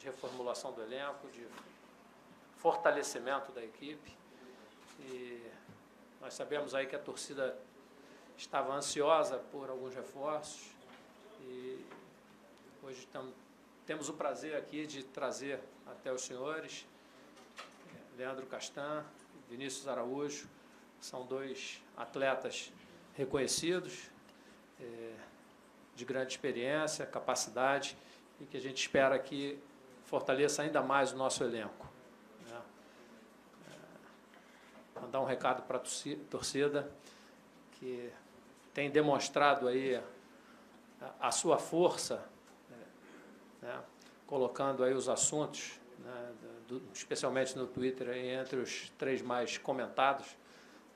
reformulação do elenco, de fortalecimento da equipe. E nós sabemos aí que a torcida estava ansiosa por alguns reforços e hoje temos o prazer aqui de trazer até os senhores Leandro Castan, Vinícius Araújo, são dois atletas reconhecidos, de grande experiência, capacidade, e que a gente espera que fortaleça ainda mais o nosso elenco. Mandar um recado para a torcida, que tem demonstrado aí a sua força, colocando aí os assuntos, especialmente no Twitter, aí, entre os 3 mais comentados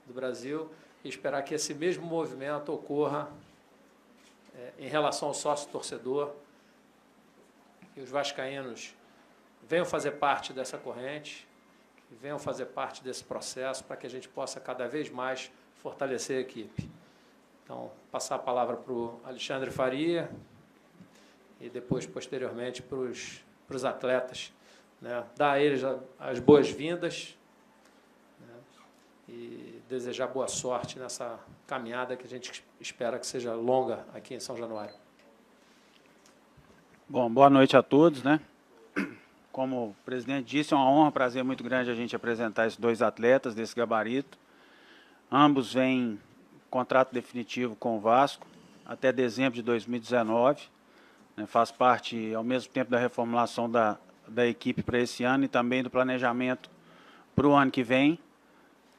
do Brasil, e esperar que esse mesmo movimento ocorra em relação ao sócio-torcedor, que os vascaínos venham fazer parte dessa corrente, que venham fazer parte desse processo, para que a gente possa cada vez mais fortalecer a equipe. Então, passar a palavra para o Alexandre Faria e depois, posteriormente, para os atletas, dar a eles as boas-vindas, e desejar boa sorte nessa caminhada que a gente espera que seja longa aqui em São Januário. Bom, boa noite a todos, Como o presidente disse, é uma honra, um prazer muito grande a gente apresentar esses 2 atletas desse gabarito. Ambos vêm contrato definitivo com o Vasco até dezembro de 2019. Faz parte, ao mesmo tempo, da reformulação da equipe para esse ano e também do planejamento para o ano que vem.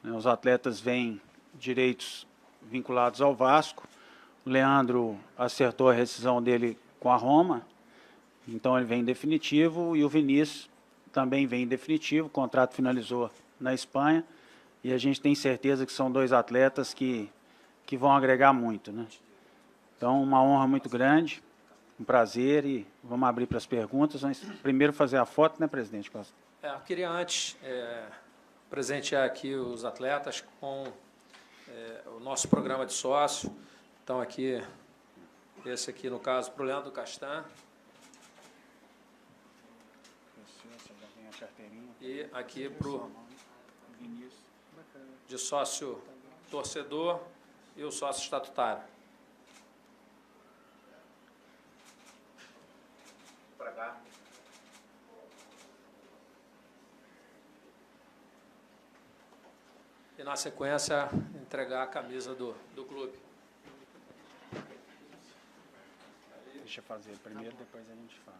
Os atletas vêm direitos vinculados ao Vasco. O Leandro acertou a rescisão dele com a Roma, então ele vem em definitivo, e o Vinícius também vem em definitivo, o contrato finalizou na Espanha, e a gente tem certeza que são 2 atletas que vão agregar muito. Então, uma honra muito grande, um prazer, e vamos abrir para as perguntas. Mas primeiro fazer a foto, presidente Costa? Eu queria antes presentear aqui os atletas com o nosso programa de sócio. Então, aqui, esse aqui, no caso, para o Leandro Castan. E aqui para o de sócio torcedor e o sócio estatutário. Para cá. E, na sequência, entregar a camisa do clube. Deixa eu fazer primeiro, depois a gente faz.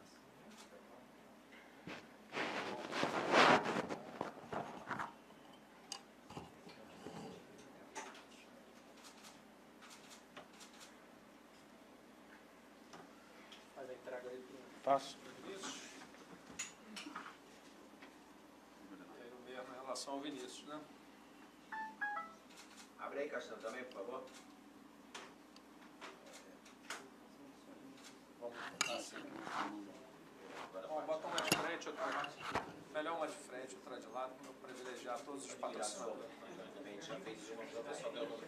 Faz a entrega aí para o... Faço. Vinícius. Aí no mesmo em relação ao Vinícius, Abre aí, Castan, também, por favor. Vamos botar assim. Bota uma de frente, outra... Melhor uma de frente, outra de lado, para eu privilegiar todos os patrocinadores. A gente já fez uma para o pessoal deu nome.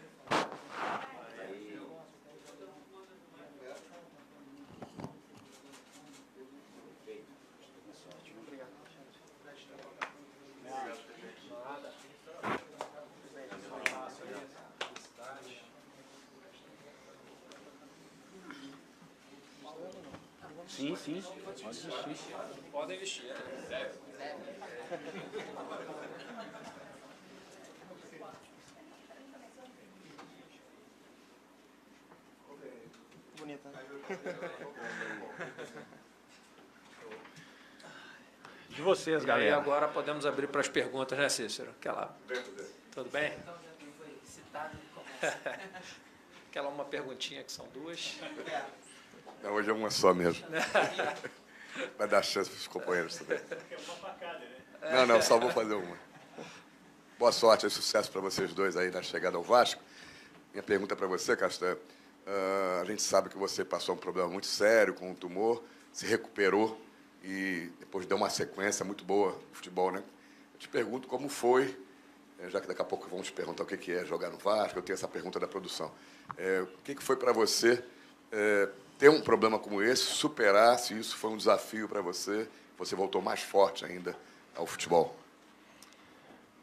Aí. Obrigado. Nada. Sim, sim. Pode vestir. Podem vestir. Bonita. De vocês, E galera. aí agora podemos abrir para as perguntas, Cícero? Tudo bem? Aquela uma perguntinha que são 2. Não, hoje é uma só mesmo. Vai dar chance para os companheiros também. Não, só vou fazer uma. Boa sorte e sucesso para vocês 2 aí na chegada ao Vasco. Minha pergunta para você, Castan, a gente sabe que você passou um problema muito sério com um tumor, se recuperou e depois deu uma sequência muito boa no futebol, Eu te pergunto como foi, já que daqui a pouco vamos te perguntar o que é jogar no Vasco, eu tenho essa pergunta da produção. O que foi para você ter um problema como esse, superar, se isso foi um desafio para você, você voltou mais forte ainda ao futebol.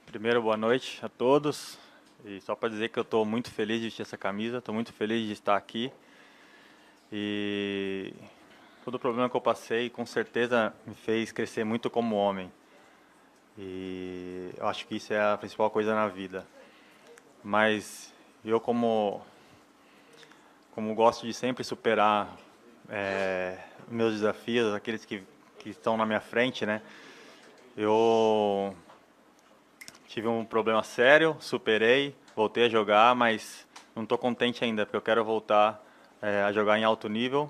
Primeiro, boa noite a todos. E só para dizer que eu estou muito feliz de vestir essa camisa, estou muito feliz de estar aqui. E todo o problema que eu passei, com certeza, me fez crescer muito como homem. E eu acho que isso é a principal coisa na vida. Mas eu, como gosto de sempre superar meus desafios, aqueles que estão na minha frente, né? Eu tive um problema sério, superei, voltei a jogar, mas não estou contente ainda, porque eu quero voltar a jogar em alto nível,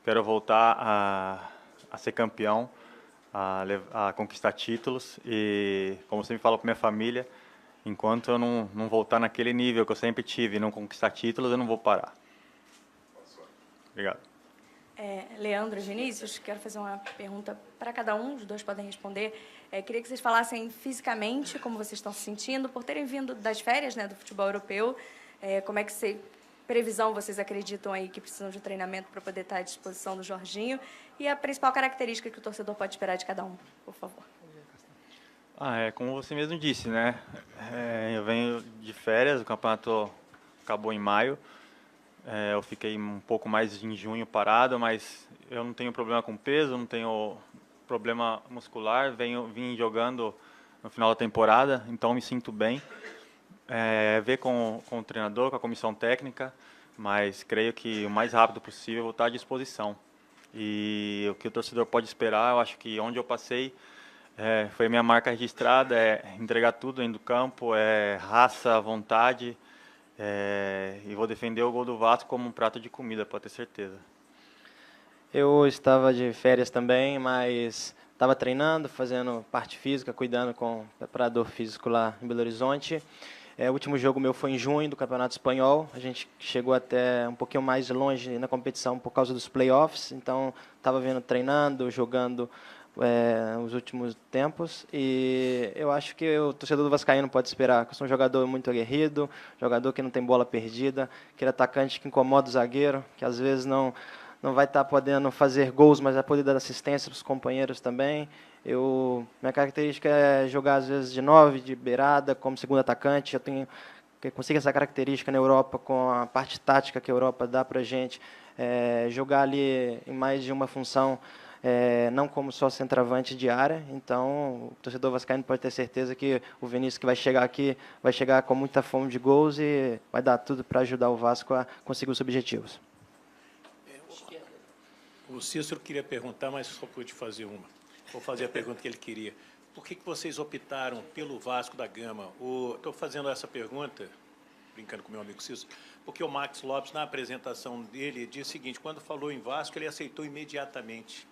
quero voltar a ser campeão, a conquistar títulos e, como sempre falo para minha família, enquanto eu não voltar naquele nível que eu sempre tive e não conquistar títulos, eu não vou parar. Obrigado. Leandro, Vinícius, quero fazer uma pergunta para cada um, os dois podem responder. Queria que vocês falassem fisicamente como vocês estão se sentindo, por terem vindo das férias, né, do futebol europeu. Como é que previsão vocês acreditam aí que precisam de treinamento para poder estar à disposição do Jorginho? E a principal característica que o torcedor pode esperar de cada um, por favor. Como você mesmo disse, né? Eu venho de férias, o campeonato acabou em maio. Eu fiquei um pouco mais em junho parado, mas eu não tenho problema com peso, não tenho problema muscular, vim jogando no final da temporada, então me sinto bem. Ver com o treinador, com a comissão técnica, mas creio que o mais rápido possível eu vou estar à disposição. E o que o torcedor pode esperar, eu acho que onde eu passei foi a minha marca registrada, entregar tudo dentro do campo, raça, vontade, e vou defender o gol do Vasco como um prato de comida, pode ter certeza. Eu estava de férias também, mas estava treinando, fazendo parte física, cuidando com o preparador físico lá em Belo Horizonte. O último jogo meu foi em junho, do Campeonato Espanhol. A gente chegou até um pouquinho mais longe na competição por causa dos playoffs. Então, estava treinando, jogando os últimos tempos. E eu acho que o torcedor do Vascaíno pode esperar. Eu sou um jogador muito aguerrido, jogador que não tem bola perdida, aquele atacante que incomoda o zagueiro, que às vezes não vai estar podendo fazer gols, mas vai poder dar assistência para os companheiros também. Minha característica é jogar, às vezes, de 9, de beirada, como segundo atacante. Eu consigo essa característica na Europa, com a parte tática que a Europa dá para a gente. Jogar ali em mais de uma função, não como só centroavante de área. Então, o torcedor vascaíno pode ter certeza que o Vinícius, que vai chegar aqui, vai chegar com muita fome de gols e vai dar tudo para ajudar o Vasco a conseguir os objetivos. O Cícero queria perguntar, mas só pude fazer uma. Vou fazer a pergunta que ele queria. Por que vocês optaram pelo Vasco da Gama? Estou fazendo essa pergunta, brincando com meu amigo Cícero, porque o Max Lopes, na apresentação dele, disse o seguinte: quando falou em Vasco, ele aceitou imediatamente.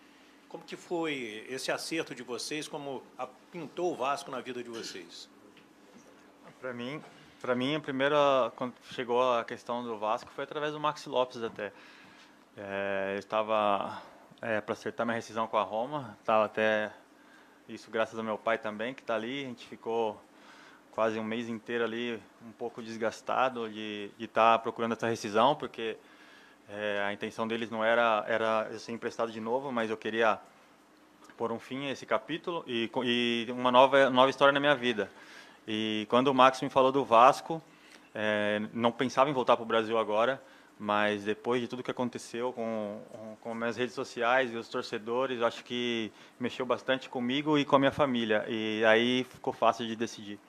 Como que foi esse acerto de vocês? Como pintou o Vasco na vida de vocês? Para mim, a primeira, quando chegou a questão do Vasco, foi através do Max Lopes até. Eu estava para acertar minha rescisão com a Roma, estava até isso graças ao meu pai também, que está ali. A gente ficou quase um mês inteiro ali, um pouco desgastado de estar procurando essa rescisão, porque a intenção deles não era eu ser emprestado de novo, mas eu queria pôr um fim a esse capítulo e uma nova história na minha vida. E quando o Max me falou do Vasco, não pensava em voltar para o Brasil agora, mas depois de tudo que aconteceu com minhas redes sociais e os torcedores, eu acho que mexeu bastante comigo e com a minha família. E aí ficou fácil de decidir.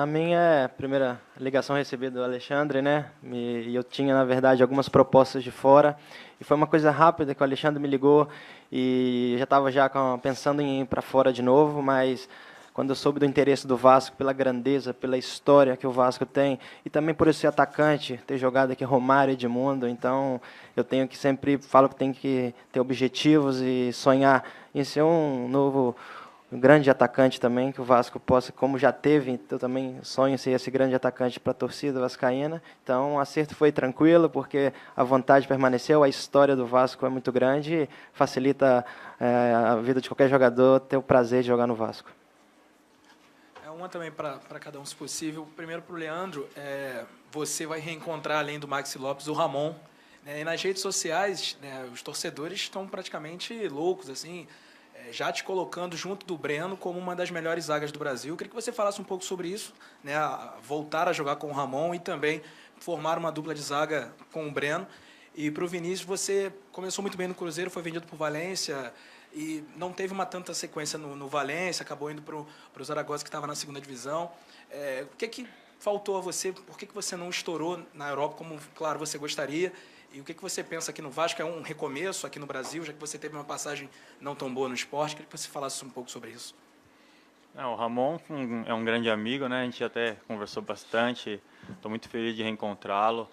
A minha primeira ligação recebida do Alexandre, né? E eu tinha, na verdade, algumas propostas de fora. E foi uma coisa rápida que o Alexandre me ligou e já estava pensando em ir para fora de novo, mas quando eu soube do interesse do Vasco, pela grandeza, pela história que o Vasco tem, e também por esse atacante, ter jogado aqui Romário e Edmundo, então eu sempre falo que tem que ter objetivos e sonhar em ser um novo grande atacante também, que o Vasco possa, como já teve, eu também sonho em ser esse grande atacante para a torcida vascaína. Então o acerto foi tranquilo, porque a vontade permaneceu, a história do Vasco é muito grande e facilita a vida de qualquer jogador ter o prazer de jogar no Vasco. Uma também para cada um, se possível. Primeiro para o Leandro, você vai reencontrar, além do Maxi Lopes, o Ramon. né? E nas redes sociais, né, os torcedores estão praticamente loucos, assim, já te colocando junto do Breno como uma das melhores zagas do Brasil. Eu queria que você falasse um pouco sobre isso, né, voltar a jogar com o Ramon e também formar uma dupla de zaga com o Breno. E para o Vinícius, você começou muito bem no Cruzeiro, foi vendido para o Valência e não teve uma tanta sequência no Valência, acabou indo para o Zaragoza, que estava na segunda divisão. O que faltou a você? Por que você não estourou na Europa como, claro, você gostaria? E o que você pensa aqui no Vasco? É um recomeço aqui no Brasil, já que você teve uma passagem não tão boa no esporte? Queria que você falasse um pouco sobre isso. O Ramon é um grande amigo, né? A gente até conversou bastante. Estou muito feliz de reencontrá-lo.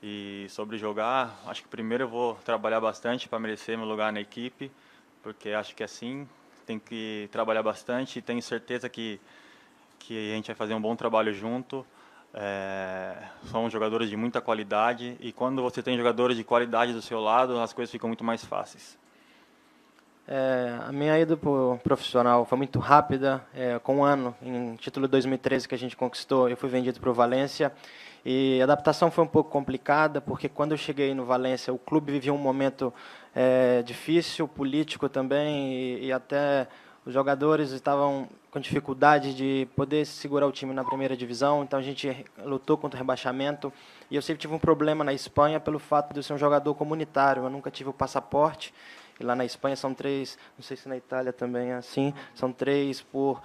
E sobre jogar, acho que primeiro eu vou trabalhar bastante para merecer meu lugar na equipe, porque acho que assim tem que trabalhar bastante e tenho certeza que a gente vai fazer um bom trabalho junto. São jogadores de muita qualidade e quando você tem jogadores de qualidade do seu lado, as coisas ficam muito mais fáceis. A minha ida para o profissional foi muito rápida. Com um ano, em título de 2013 que a gente conquistou, eu fui vendido para o Valência. E a adaptação foi um pouco complicada, porque quando eu cheguei no Valência, o clube vivia um momento difícil, político também, e até os jogadores estavam com dificuldade de poder segurar o time na primeira divisão, então a gente lutou contra o rebaixamento. E eu sempre tive um problema na Espanha pelo fato de eu ser um jogador comunitário, eu nunca tive o passaporte. E lá na Espanha são 3, não sei se na Itália também é assim, são 3 por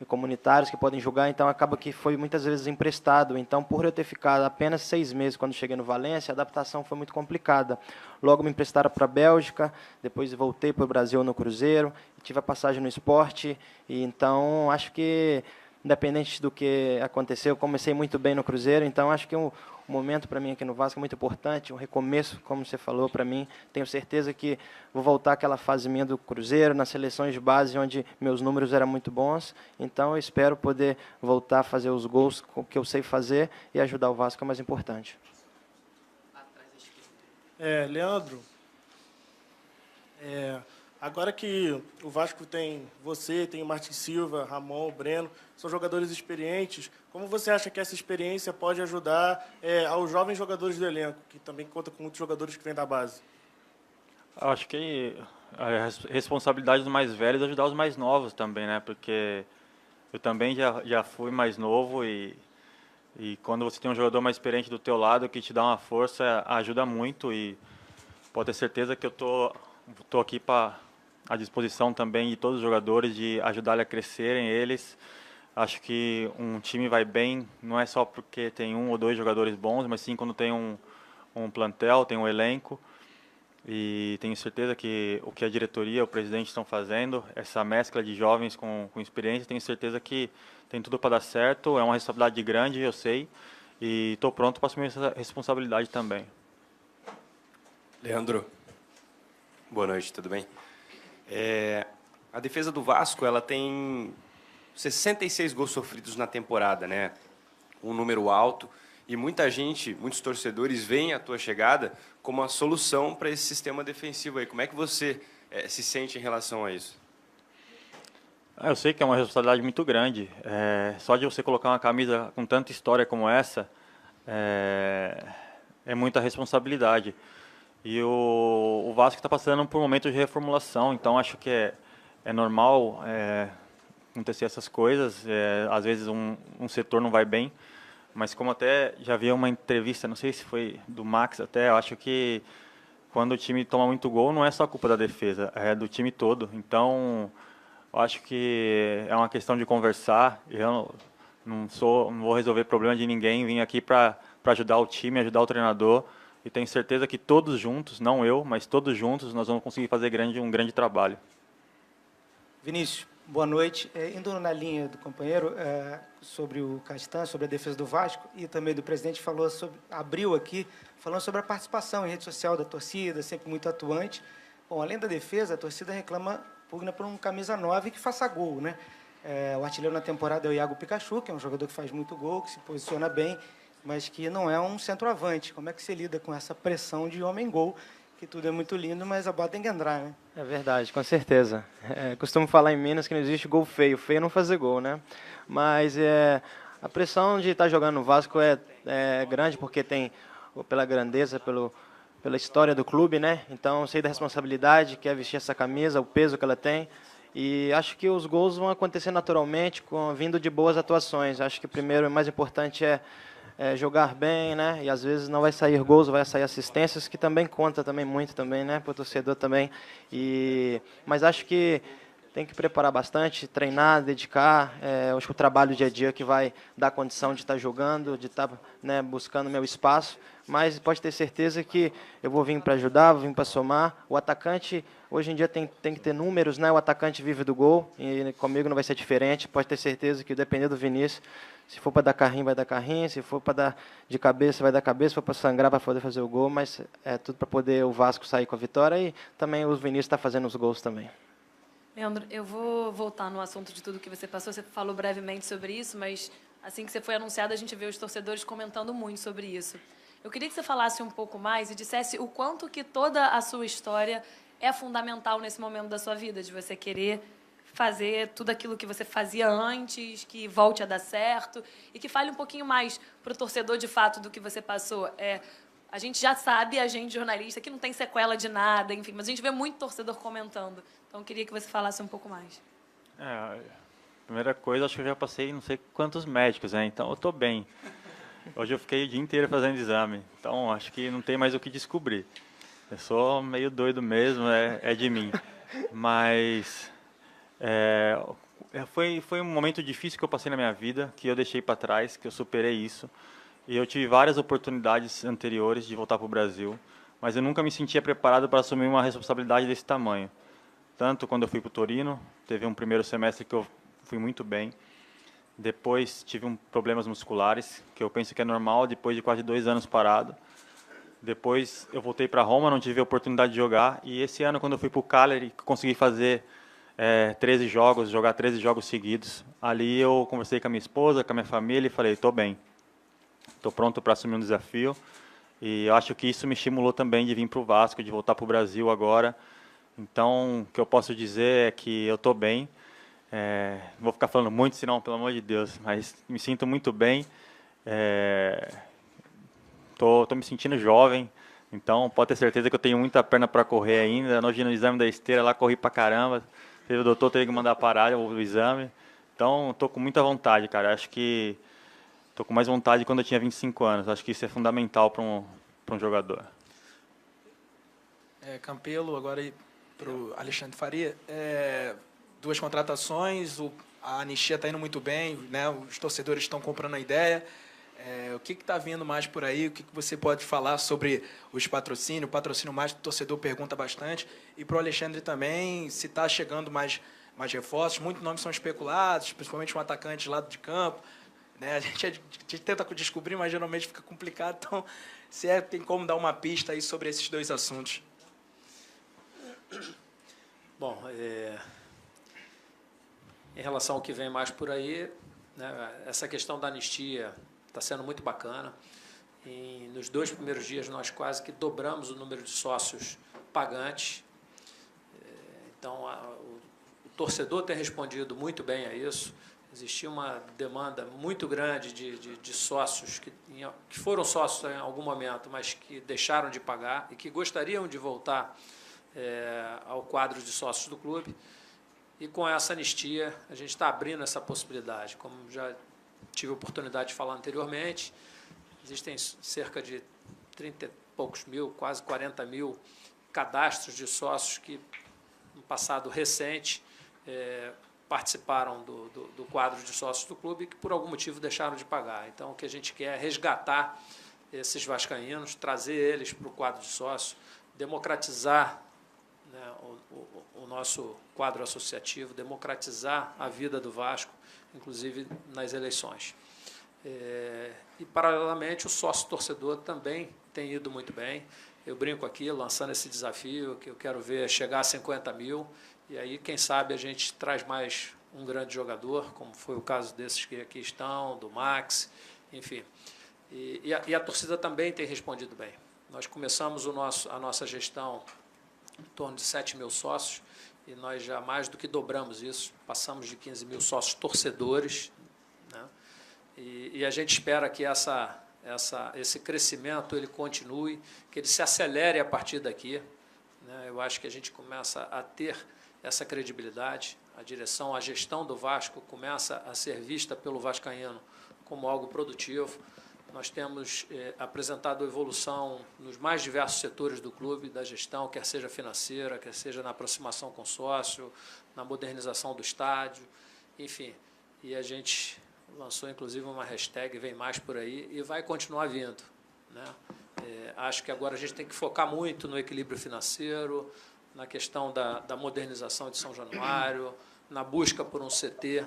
comunitários que podem jogar, então acaba que foi muitas vezes emprestado. Então, por eu ter ficado apenas 6 meses quando cheguei no Valência, a adaptação foi muito complicada. Logo me emprestaram para a Bélgica, depois voltei para o Brasil no Cruzeiro, tive a passagem no Esporte, e então acho que, independente do que aconteceu, eu comecei muito bem no Cruzeiro, então acho que um momento para mim aqui no Vasco é muito importante, um recomeço, como você falou para mim. Tenho certeza que vou voltar àquela fase minha do Cruzeiro, nas seleções de base, onde meus números eram muito bons. Então, eu espero poder voltar a fazer os gols que eu sei fazer e ajudar o Vasco, que é o mais importante. Leandro, agora que o Vasco tem você, tem o Martin Silva, Ramon, o Breno, são jogadores experientes, como você acha que essa experiência pode ajudar aos jovens jogadores do elenco, que também conta com muitos jogadores que vêm da base? Acho que a responsabilidade dos mais velhos é ajudar os mais novos também, né? Porque eu também já fui mais novo e quando você tem um jogador mais experiente do teu lado que te dá uma força, ajuda muito e pode ter certeza que eu tô aqui à disposição também de todos os jogadores, de ajudar a crescerem eles. Acho que um time vai bem, não é só porque tem 1 ou 2 jogadores bons, mas sim quando tem um plantel, tem um elenco. E tenho certeza que o que a diretoria, o presidente estão fazendo, essa mescla de jovens com experiência, tenho certeza que tem tudo para dar certo. É uma responsabilidade grande, eu sei, e estou pronto para assumir essa responsabilidade também. Leandro, boa noite, tudo bem? A defesa do Vasco, ela tem 66 gols sofridos na temporada, né? Um número alto. E muita gente, muitos torcedores, veem a tua chegada como a solução para esse sistema defensivo aí. Como é que você se sente em relação a isso? Eu sei que é uma responsabilidade muito grande. Só de você colocar uma camisa com tanta história como essa, é muita responsabilidade. E o Vasco está passando por um momento de reformulação, então acho que é normal acontecer essas coisas. Às vezes um setor não vai bem, mas como até já vi uma entrevista, não sei se foi do Max até, eu acho que quando o time toma muito gol não é só culpa da defesa, é do time todo. Então, eu acho que é uma questão de conversar. Eu não vou resolver problema de ninguém, vim aqui para ajudar o time, ajudar o treinador. E tenho certeza que todos juntos, não eu, mas todos juntos, nós vamos conseguir fazer um grande trabalho. Vinícius, boa noite. Indo na linha do companheiro, sobre o Castan, sobre a defesa do Vasco, e também do presidente, abriu aqui, falando sobre a participação em rede social da torcida, sempre muito atuante. Bom, além da defesa, a torcida pugna por um camisa 9 que faça gol, né? O artilheiro na temporada é o Iago Pikachu, que é um jogador que faz muito gol, que se posiciona bem, mas que não é um centroavante. Como é que você lida com essa pressão de homem-gol, que tudo é muito lindo, mas a bola tem que entrar, né? É verdade, com certeza. Costumo falar em Minas que não existe gol feio. Feio é não fazer gol, né? Mas a pressão de estar jogando no Vasco é grande, porque tem, pela grandeza, pela história do clube, né? Então, sei da responsabilidade que é vestir essa camisa, o peso que ela tem. E acho que os gols vão acontecer naturalmente, vindo de boas atuações. Acho que primeiro o mais importante é jogar bem, né? E às vezes não vai sair gols, vai sair assistências, que também conta também muito também, né? Para o torcedor também. Mas acho que tem que preparar bastante, treinar, dedicar. Acho que o trabalho dia a dia que vai dar condição de estar jogando, de estar, né, buscando meu espaço. Mas pode ter certeza que eu vou vir para ajudar, vou vir para somar. O atacante, hoje em dia, tem que ter números, né? O atacante vive do gol, e comigo não vai ser diferente. Pode ter certeza que, dependendo do Vinícius, se for para dar carrinho, vai dar carrinho. Se for para dar de cabeça, vai dar cabeça. Se for para sangrar, para poder fazer o gol. Mas é tudo para poder o Vasco sair com a vitória. E também o Vinícius está fazendo os gols também. Leandro, eu vou voltar no assunto de tudo que você passou. Você falou brevemente sobre isso, mas assim que você foi anunciado, a gente vê os torcedores comentando muito sobre isso. Eu queria que você falasse um pouco mais e dissesse o quanto que toda a sua história é fundamental nesse momento da sua vida, de você querer fazer tudo aquilo que você fazia antes, que volte a dar certo, e que fale um pouquinho mais para o torcedor, de fato, do que você passou. A gente já sabe, a gente jornalista, que não tem sequela de nada, enfim, mas a gente vê muito torcedor comentando. Então, eu queria que você falasse um pouco mais. Primeira coisa, acho que eu já passei não sei quantos médicos, né? Então eu estou bem. Hoje eu fiquei o dia inteiro fazendo exame, então acho que não tem mais o que descobrir. Eu sou meio doido mesmo, é de mim. Mas foi um momento difícil que eu passei na minha vida, que eu deixei para trás, que eu superei isso. E eu tive várias oportunidades anteriores de voltar para o Brasil, mas eu nunca me sentia preparado para assumir uma responsabilidade desse tamanho. Tanto quando eu fui para o Torino, teve um primeiro semestre que eu fui muito bem. Depois tive problemas musculares, que eu penso que é normal, depois de quase 2 anos parado. Depois eu voltei para Roma, não tive a oportunidade de jogar. E esse ano, quando eu fui para o Cagliari, consegui fazer 13 jogos, jogar 13 jogos seguidos. Ali eu conversei com a minha esposa, com a minha família e falei, estou bem. Estou pronto para assumir um desafio. E eu acho que isso me estimulou também de vir para o Vasco, de voltar para o Brasil agora. Então, o que eu posso dizer é que eu estou bem. Não vou ficar falando muito, senão, pelo amor de Deus, mas me sinto muito bem. Tô me sentindo jovem, então pode ter certeza que eu tenho muita perna para correr ainda. Hoje no exame da esteira lá corri para caramba. O doutor teve que mandar parar o exame. Então, estou com muita vontade, cara. Acho que estou com mais vontade quando eu tinha 25 anos. Acho que isso é fundamental para um jogador. Campelo, agora para o Alexandre Faria. 2 contratações, a anistia está indo muito bem, né? Os torcedores estão comprando a ideia. O que está vindo mais por aí? O que você pode falar sobre os patrocínios? O patrocínio mais, o torcedor pergunta bastante. E para o Alexandre também, se está chegando mais reforços. Muitos nomes são especulados, principalmente um atacante de lado de campo. Né? A gente tenta descobrir, mas geralmente fica complicado. Então, tem como dar uma pista aí sobre esses 2 assuntos? Bom, em relação ao que vem mais por aí, né, essa questão da anistia está sendo muito bacana. Nos 2 primeiros dias, nós quase que dobramos o número de sócios pagantes. Então, o torcedor tem respondido muito bem a isso. Existia uma demanda muito grande de sócios que foram sócios em algum momento, mas que deixaram de pagar e que gostariam de voltar ao quadro de sócios do clube. E com essa anistia, a gente está abrindo essa possibilidade. Como já tive a oportunidade de falar anteriormente, existem cerca de 30 e poucos mil, quase 40 mil cadastros de sócios que, no passado recente, participaram do quadro de sócios do clube e que, por algum motivo, deixaram de pagar. Então, o que a gente quer é resgatar esses vascaínos, trazer eles para o quadro de sócio, democratizar, né, o nosso quadro associativo, democratizar a vida do Vasco, inclusive nas eleições. E, paralelamente, o sócio-torcedor também tem ido muito bem. Eu brinco aqui, lançando esse desafio, que eu quero ver chegar a 50 mil, e aí, quem sabe, a gente traz mais um grande jogador, como foi o caso desses que aqui estão, do Max, enfim. E a torcida também tem respondido bem. Nós começamos a nossa gestão em torno de 7 mil sócios, e nós já mais do que dobramos isso, passamos de 15 mil sócios torcedores, né? E a gente espera que essa esse crescimento ele continue, que ele se acelere a partir daqui, né? Eu acho que a gente começa a ter essa credibilidade, a direção, a gestão do Vasco começa a ser vista pelo vascaíno como algo produtivo. Nós temos apresentado evolução nos mais diversos setores do clube, da gestão, quer seja financeira, quer seja na aproximação com o sócio, na modernização do estádio, enfim. E a gente lançou, inclusive, uma hashtag Vem Mais por aí e vai continuar vindo, né? Acho que agora a gente tem que focar muito no equilíbrio financeiro, na questão da modernização de São Januário, na busca por um CT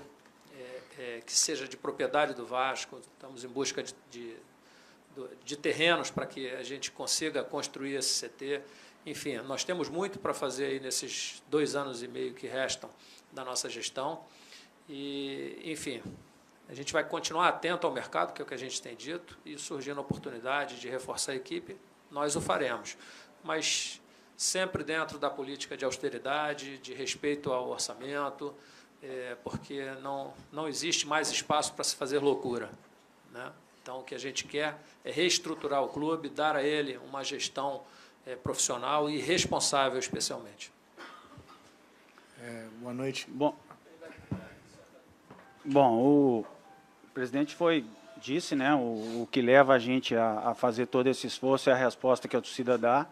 que seja de propriedade do Vasco. Estamos em busca de terrenos para que a gente consiga construir esse CT. Enfim, nós temos muito para fazer aí nesses 2 anos e meio que restam da nossa gestão. E, enfim, a gente vai continuar atento ao mercado, que é o que a gente tem dito, e surgindo a oportunidade de reforçar a equipe, nós o faremos. Mas sempre dentro da política de austeridade, de respeito ao orçamento, porque não existe mais espaço para se fazer loucura, né? Então, o que a gente quer é reestruturar o clube, dar a ele uma gestão profissional e responsável, especialmente. Boa noite. Bom, o presidente disse, né, o que leva a gente a fazer todo esse esforço é a resposta que a torcida dá.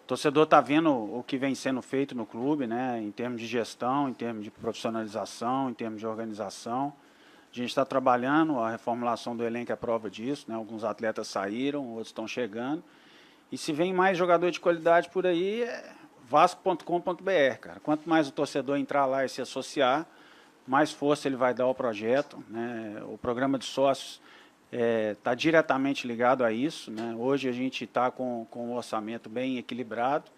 O torcedor está vendo o que vem sendo feito no clube, né, em termos de gestão, em termos de profissionalização, em termos de organização. A gente está trabalhando, a reformulação do elenco é prova disso, né, alguns atletas saíram, outros estão chegando. E se vem mais jogador de qualidade por aí, é vasco.com.br, cara. Quanto mais o torcedor entrar lá e se associar, mais força ele vai dar ao projeto, né? O programa de sócios está diretamente ligado a isso, né? Hoje a gente está com um orçamento bem equilibrado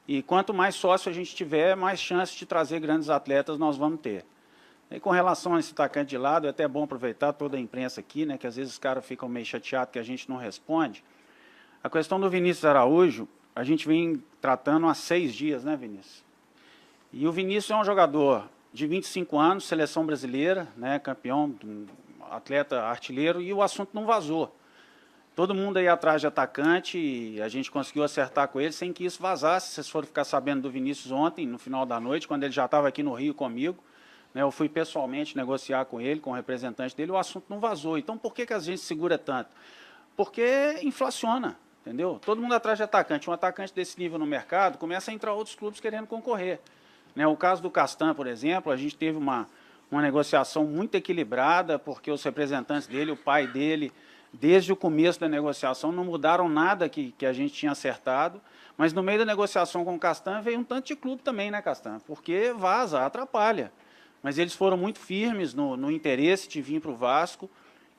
e quanto mais sócio a gente tiver, mais chance de trazer grandes atletas nós vamos ter. E com relação a esse atacante de lado, é até bom aproveitar toda a imprensa aqui, né? Que às vezes os caras ficam meio chateados que a gente não responde. A questão do Vinícius Araújo, a gente vem tratando há 6 dias, né, Vinícius? E o Vinícius é um jogador de 25 anos, seleção brasileira, né, campeão, atleta artilheiro, e o assunto não vazou. Todo mundo aí atrás de atacante, e a gente conseguiu acertar com ele sem que isso vazasse. Vocês foram ficar sabendo do Vinícius ontem, no final da noite, quando ele já estava aqui no Rio comigo, né, eu fui pessoalmente negociar com ele, com o representante dele, o assunto não vazou. Então, por que a gente segura tanto? Porque inflaciona, entendeu? Todo mundo atrás de atacante. Um atacante desse nível no mercado, começa a entrar outros clubes querendo concorrer. O caso do Castan, por exemplo, a gente teve uma negociação muito equilibrada, porque os representantes dele, o pai dele, desde o começo da negociação, não mudaram nada que a gente tinha acertado, mas no meio da negociação com o Castan veio um tanto de clube também, né, Castan? Porque vaza, atrapalha. Mas eles foram muito firmes no interesse de vir para o Vasco,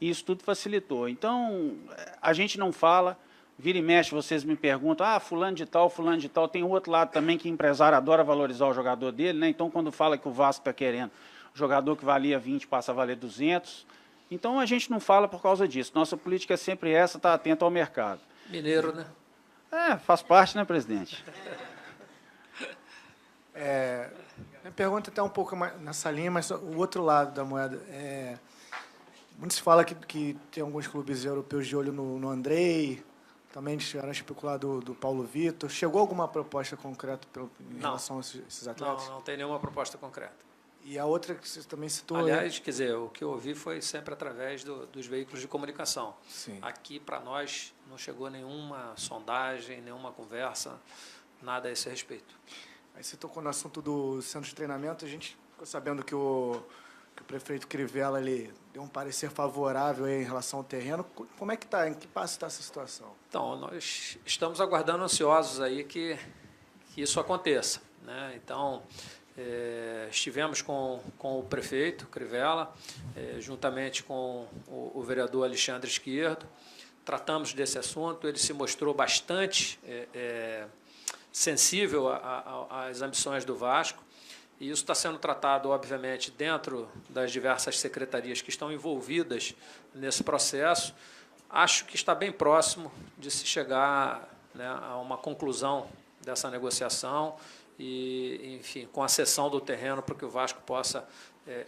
e isso tudo facilitou. Então, a gente não fala... Vira e mexe, vocês me perguntam, fulano de tal, tem o outro lado também que o empresário adora valorizar o jogador dele, né? Então, quando fala que o Vasco está querendo, o jogador que valia 20 passa a valer 200. Então, a gente não fala por causa disso. Nossa política é sempre essa, estar atento ao mercado. Mineiro, né? Faz parte, né, presidente? Minha pergunta até um pouco mais nessa linha, mas o outro lado da moeda. Muito se fala que tem alguns clubes europeus de olho no Andrei. Também era especulado do Paulo Vitor. Chegou alguma proposta concreta em relação a esses atletas? Não tem nenhuma proposta concreta. E a outra que você também citou... Aliás, quer dizer, o que eu ouvi foi sempre através dos veículos de comunicação. Sim. Aqui, para nós, não chegou nenhuma sondagem, nenhuma conversa, nada a esse respeito. Aí você tocou no assunto do centro de treinamento. A gente ficou sabendo que o prefeito Crivella ele deu um parecer favorável aí em relação ao terreno. Como é que está? Em que passo está essa situação? Então, nós estamos aguardando ansiosos aí que isso aconteça, né? Então, estivemos com o prefeito Crivella, juntamente com o vereador Alexandre Esquerdo, tratamos desse assunto. Ele se mostrou bastante sensível às ambições do Vasco. E isso está sendo tratado, obviamente, dentro das diversas secretarias que estão envolvidas nesse processo. Acho que está bem próximo de se chegar, né, a uma conclusão dessa negociação e, enfim, com a cessão do terreno para que o Vasco possa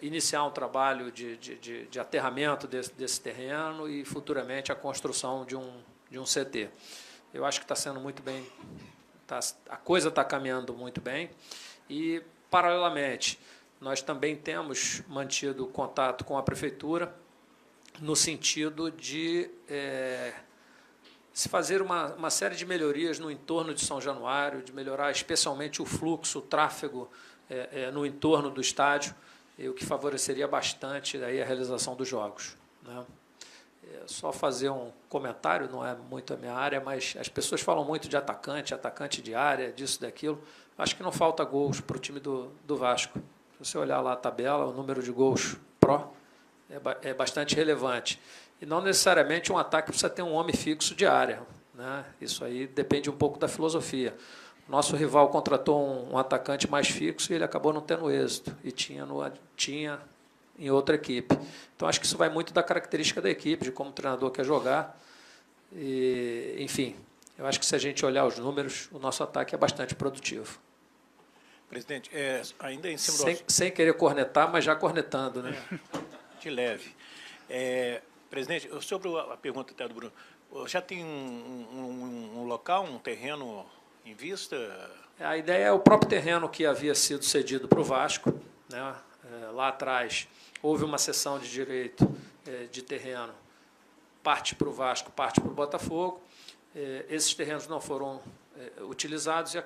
iniciar um trabalho de aterramento desse terreno e, futuramente, a construção de um CT. Eu acho que está sendo muito bem, a coisa está caminhando muito bem e, paralelamente, nós também temos mantido contato com a Prefeitura no sentido de se fazer uma série de melhorias no entorno de São Januário, de melhorar especialmente o fluxo, o tráfego no entorno do estádio, o que favoreceria bastante aí a realização dos jogos, né? Só fazer um comentário, não é muito a minha área, mas as pessoas falam muito de atacante de área, disso, daquilo. Acho que não falta gols para o time do Vasco. Se você olhar lá a tabela, o número de gols pró é bastante relevante. E não necessariamente um ataque precisa ter um homem fixo de área, né? Isso aí depende um pouco da filosofia. Nosso rival contratou um atacante mais fixo e ele acabou não tendo êxito, e tinha em outra equipe. Então, acho que isso vai muito da característica da equipe, de como o treinador quer jogar. E, enfim, eu acho que se a gente olhar os números, o nosso ataque é bastante produtivo. Presidente, ainda em cima do... Sem querer cornetar, mas já cornetando, né? De leve. Presidente, sobre a pergunta até do Bruno, já tem um local, um terreno em vista? A ideia é o próprio terreno que havia sido cedido para o Vasco, né? Lá atrás houve uma cessão de direito de terreno, parte para o Vasco, parte para o Botafogo. Esses terrenos não foram utilizados e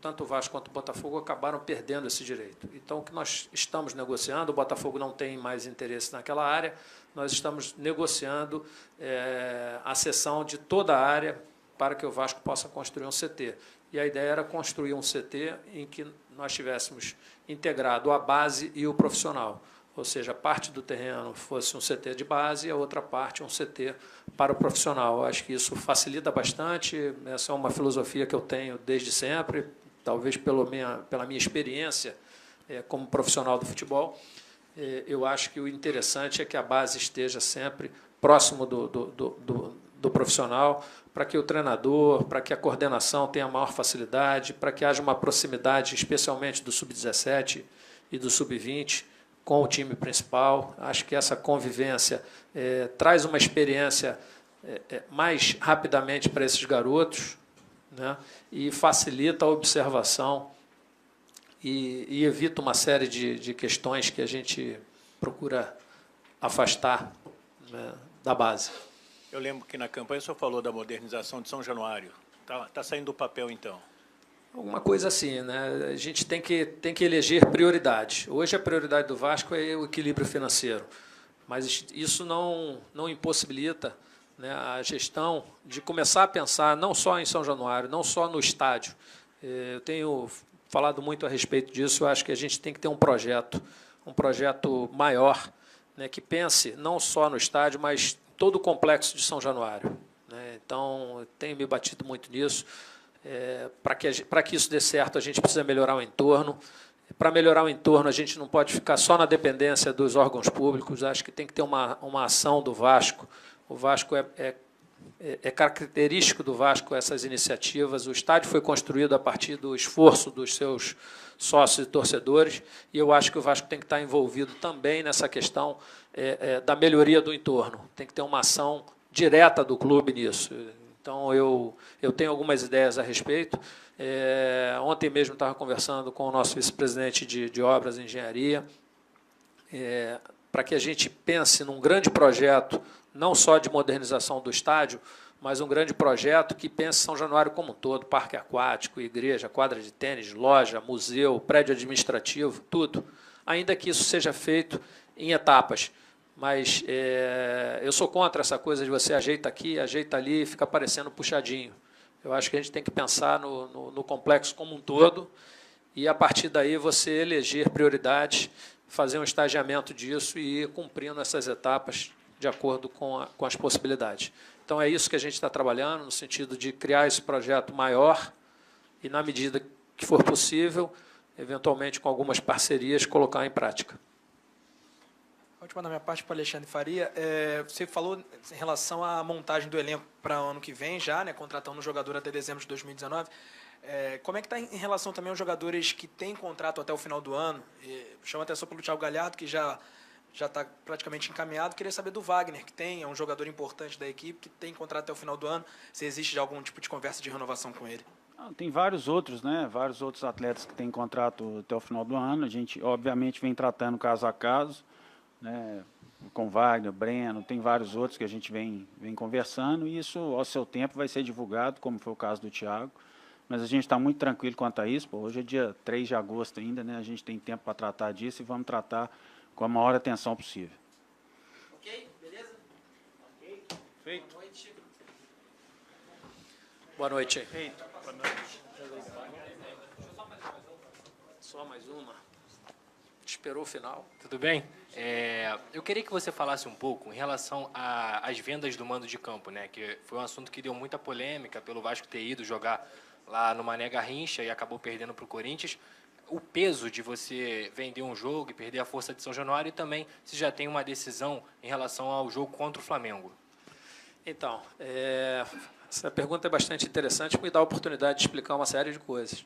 tanto o Vasco quanto o Botafogo acabaram perdendo esse direito. Então, o que nós estamos negociando, o Botafogo não tem mais interesse naquela área, nós estamos negociando a cessão de toda a área para que o Vasco possa construir um CT. E a ideia era construir um CT em que nós tivéssemos integrado a base e o profissional, ou seja, parte do terreno fosse um CT de base e a outra parte um CT para o profissional. Eu acho que isso facilita bastante, essa é uma filosofia que eu tenho desde sempre, talvez pela minha experiência como profissional do futebol. Eu acho que o interessante é que a base esteja sempre próximo do profissional, para que o treinador, para que a coordenação tenha maior facilidade, para que haja uma proximidade, especialmente do sub-17 e do sub-20, com o time principal. Acho que essa convivência traz uma experiência mais rapidamente para esses garotos, né, e facilita a observação e evita uma série de questões que a gente procura afastar, né, da base. Eu lembro que na campanha o senhor falou da modernização de São Januário. Está saindo do papel, então? Alguma coisa assim, né? A gente tem que eleger prioridades. Hoje a prioridade do Vasco é o equilíbrio financeiro, mas isso não impossibilita, né, a gestão de começar a pensar não só em São Januário, não só no estádio. Eu tenho falado muito a respeito disso. Eu acho que a gente tem que ter um projeto maior, né, que pense não só no estádio, mas todo o complexo de São Januário, né? Então, eu tenho me batido muito nisso. Para que isso dê certo, a gente precisa melhorar o entorno. Para melhorar o entorno, a gente não pode ficar só na dependência dos órgãos públicos. Acho que tem que ter uma ação do Vasco. O Vasco é característico do Vasco essas iniciativas. O estádio foi construído a partir do esforço dos seus sócios e torcedores, e eu acho que o Vasco tem que estar envolvido também nessa questão da melhoria do entorno. Tem que ter uma ação direta do clube nisso. Então, eu tenho algumas ideias a respeito. Ontem mesmo estava conversando com o nosso vice-presidente de obras e engenharia, para que a gente pense num grande projeto, não só de modernização do estádio, mas um grande projeto que pense São Januário como um todo, parque aquático, igreja, quadra de tênis, loja, museu, prédio administrativo, tudo. Ainda que isso seja feito em etapas. Mas eu sou contra essa coisa de você ajeita aqui, ajeita ali e fica parecendo puxadinho. Eu acho que a gente tem que pensar no complexo como um todo e, a partir daí, você eleger prioridades, fazer um estagiamento disso e ir cumprindo essas etapas de acordo com as possibilidades. Então, é isso que a gente está trabalhando, no sentido de criar esse projeto maior e, na medida que for possível, eventualmente com algumas parcerias, colocar em prática. A última da minha parte para Alexandre Faria. Você falou em relação à montagem do elenco para o ano que vem já, né, contratando um jogador até dezembro de 2019. Como é que está em relação também aos jogadores que têm contrato até o final do ano? Chama atenção pelo Thiago Galhardo, que já está praticamente encaminhado. Queria saber do Wagner, que é um jogador importante da equipe, que tem contrato até o final do ano. Se existe já algum tipo de conversa de renovação com ele? Tem vários outros, né? Vários outros atletas que têm contrato até o final do ano. A gente, obviamente, vem tratando caso a caso, né? Com Wagner, Breno, tem vários outros que a gente vem conversando, e isso, ao seu tempo, vai ser divulgado, como foi o caso do Thiago. Mas a gente está muito tranquilo quanto a isso. Pô, hoje é dia 3 de agosto ainda, né? A gente tem tempo para tratar disso e vamos tratar com a maior atenção possível. Ok? Beleza? Ok. Feito. Boa noite. Boa noite. Feito. Boa noite. Só mais uma. Esperou o final. Tudo bem? Eu queria que você falasse um pouco em relação às vendas do mando de campo, né? Que foi um assunto que deu muita polêmica pelo Vasco ter ido jogar lá no Mané Garrincha e acabou perdendo para o Corinthians. O peso de você vender um jogo e perder a força de São Januário, e também se já tem uma decisão em relação ao jogo contra o Flamengo. Então, essa pergunta é bastante interessante, me dá a oportunidade de explicar uma série de coisas.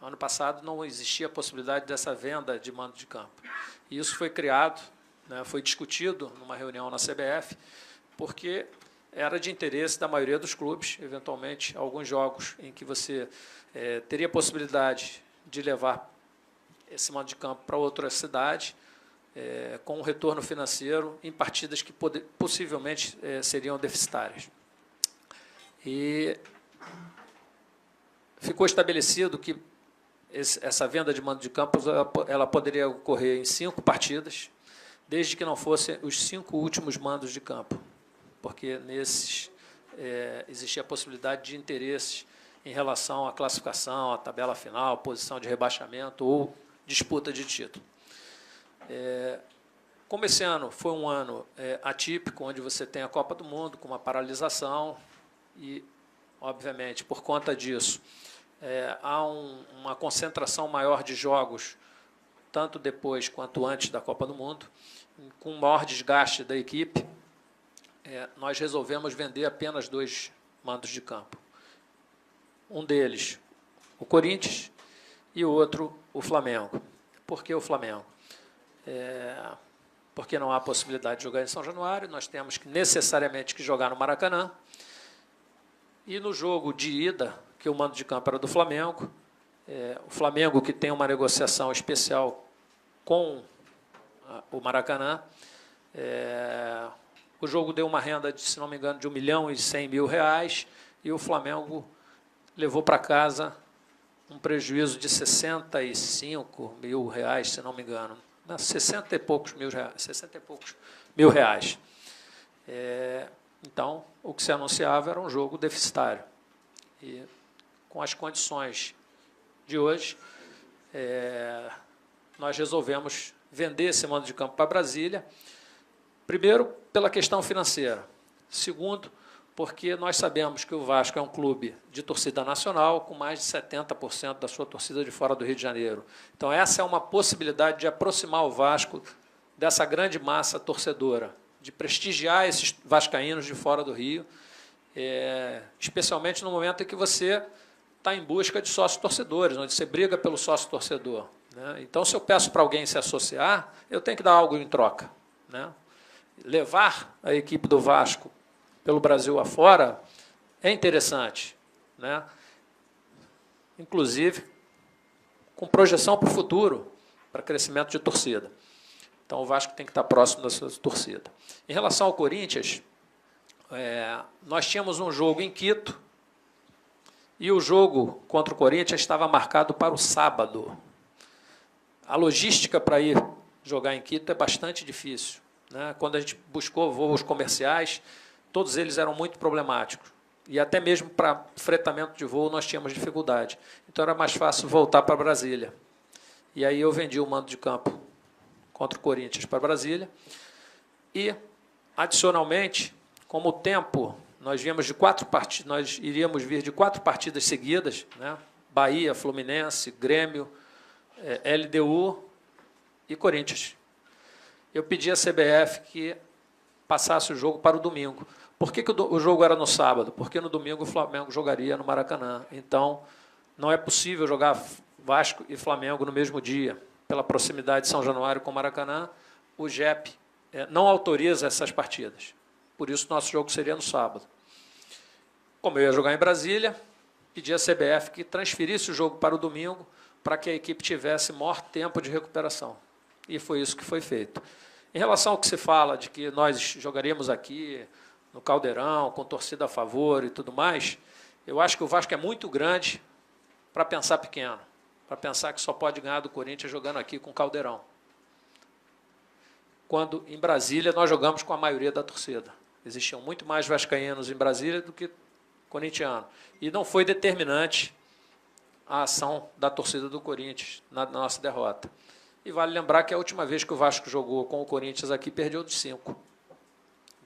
Ano passado não existia a possibilidade dessa venda de mando de campo. E isso foi criado, né, foi discutido numa reunião na CBF, porque era de interesse da maioria dos clubes, eventualmente, alguns jogos em que você teria possibilidade de levar esse mando de campo para outra cidade, com um retorno financeiro em partidas que possivelmente seriam deficitárias. E ficou estabelecido que essa venda de mando de campo ela poderia ocorrer em 5 partidas, desde que não fossem os 5 últimos mandos de campo, porque nesses existia a possibilidade de interesses em relação à classificação, à tabela final, posição de rebaixamento ou disputa de título. Como esse ano foi um ano atípico, onde você tem a Copa do Mundo com uma paralisação e, obviamente, por conta disso, há uma concentração maior de jogos, tanto depois quanto antes da Copa do Mundo, com maior desgaste da equipe, nós resolvemos vender apenas 2 mandos de campo. Um deles, o Corinthians, e o outro, o Flamengo. Por que o Flamengo? Porque não há possibilidade de jogar em São Januário, nós temos que necessariamente que jogar no Maracanã, e no jogo de ida, que o mando de campo era do Flamengo, o Flamengo, que tem uma negociação especial com o Maracanã, o jogo deu uma renda, se não me engano, de R$1.100.000, e o Flamengo levou para casa um prejuízo de R$65 mil, se não me engano, 60 e poucos mil reais. Então, o que se anunciava era um jogo deficitário. E, com as condições de hoje, nós resolvemos vender esse mando de campo para Brasília, primeiro, pela questão financeira. Segundo, porque nós sabemos que o Vasco é um clube de torcida nacional, com mais de 70% da sua torcida de fora do Rio de Janeiro. Então, essa é uma possibilidade de aproximar o Vasco dessa grande massa torcedora, de prestigiar esses vascaínos de fora do Rio, especialmente no momento em que você está em busca de sócios-torcedores, onde você briga pelo sócio-torcedor, né? Então, se eu peço para alguém se associar, eu tenho que dar algo em troca, né? Levar a equipe do Vasco pelo Brasil afora é interessante, né? Inclusive com projeção para o futuro, para crescimento de torcida. Então, o Vasco tem que estar próximo da sua torcida. Em relação ao Corinthians, nós tínhamos um jogo em Quito e o jogo contra o Corinthians estava marcado para o sábado. A logística para ir jogar em Quito é bastante difícil, né? Quando a gente buscou voos comerciais, todos eles eram muito problemáticos. E até mesmo para fretamento de voo nós tínhamos dificuldade. Então, era mais fácil voltar para Brasília. E aí eu vendi o mando de campo contra o Corinthians para Brasília. E, adicionalmente, como o tempo, nós iríamos vir de 4 partidas seguidas, né? Bahia, Fluminense, Grêmio, LDU e Corinthians. Eu pedi à CBF que passasse o jogo para o domingo, Por que o jogo era no sábado? Porque no domingo o Flamengo jogaria no Maracanã. Então, não é possível jogar Vasco e Flamengo no mesmo dia. Pela proximidade de São Januário com o Maracanã, o JEP não autoriza essas partidas. Por isso, nosso jogo seria no sábado. Como eu ia jogar em Brasília, pedi à CBF que transferisse o jogo para o domingo para que a equipe tivesse maior tempo de recuperação. E foi isso que foi feito. Em relação ao que se fala de que nós jogaríamos aqui no Caldeirão, com torcida a favor e tudo mais, eu acho que o Vasco é muito grande para pensar pequeno, para pensar que só pode ganhar do Corinthians jogando aqui com o Caldeirão. Quando, em Brasília, nós jogamos com a maioria da torcida. Existiam muito mais vascaínos em Brasília do que corintianos. E não foi determinante a ação da torcida do Corinthians na nossa derrota. E vale lembrar que a última vez que o Vasco jogou com o Corinthians aqui, perdeu de 5.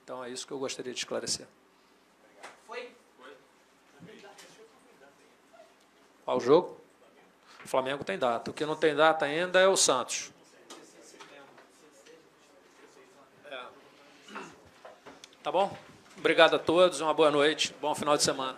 Então, é isso que eu gostaria de esclarecer. Qual o jogo? O Flamengo tem data. O que não tem data ainda é o Santos. Tá bom? Obrigado a todos, uma boa noite, bom final de semana.